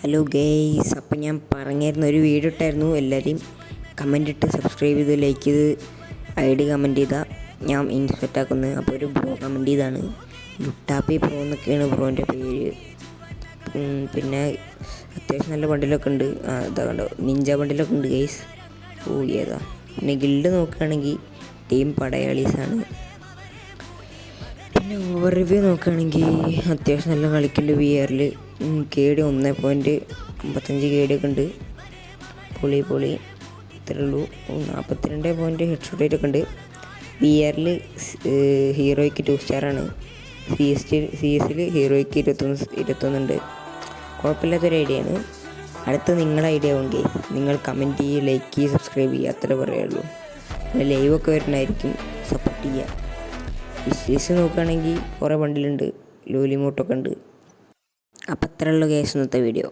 Hello guys, അപ്പം ഞാൻ പറഞ്ഞിരുന്ന ഒരു വീഡിയോ ഇട്ടായിരുന്നു. എല്ലാവരെയും കമൻ്റ് ഇട്ട് സബ്സ്ക്രൈബ് ചെയ്ത് ലൈക്ക് ചെയ്ത് ID കമൻറ്റ് ചെയ്താൽ ഞാൻ ഇൻസ്പെക്റ്റ് ആക്കുന്നത്. അപ്പോൾ ഒരു ബ്രോ കമൻറ്റ് ചെയ്താണ്, ലുട്ടാപ്പി പ്രോ എന്നൊക്കെയാണ് ബ്രോൻ്റെ പേര്. പിന്നെ അത്യാവശ്യം നല്ല ബണ്ടിലൊക്കെ ഉണ്ട്. ഇതാ കണ്ടോ, നിഞ്ച ബണ്ടിലൊക്കെ ഉണ്ട് ഗെയ്സ്. ഏതാ. പിന്നെ ഗിൽഡ് നോക്കുകയാണെങ്കിൽ ടീം പടയാളീസാണ്. പിന്നെ ഓവർ റിവ്യൂ നോക്കുകയാണെങ്കിൽ അത്യാവശ്യം നല്ല കളിക്കുന്നുണ്ട്. VR KD 1.55 KD ഒക്കെ ഉണ്ട്. പൊളി ഇത്രേ ഉള്ളൂ. 42 പോയിൻറ്റ് ഹെഡ് ഷോട്ട് റേറ്റ് ഒക്കെ ഉണ്ട്. VR ഹീറോയ്ക്ക് 2 സ്റ്റാറാണ്. CS ഹീറോയ്ക്ക് 21 ഉണ്ട്. കുഴപ്പമില്ലാത്തൊരു ഐഡിയ ആണ്. അടുത്ത നിങ്ങളുടെ ഐഡിയ ആവുമെങ്കിൽ നിങ്ങൾ കമൻറ്റ് ചെയ്യുക, ലൈക്ക് ചെയ്യുക, സബ്സ്ക്രൈബ് ചെയ്യുക, അത്രേ പറയുള്ളൂ. പിന്നെ ലൈവൊക്കെ വരുന്നതായിരിക്കും, സപ്പോർട്ട് ചെയ്യുക. വിശ്വസിച്ച് നോക്കുകയാണെങ്കിൽ കുറേ ബണ്ടിലുണ്ട്, ലോലിമോട്ടൊക്കെ ഉണ്ട്. അപ്പം അത്രയുള്ള കേസ് ഇന്നത്തെ വീഡിയോ.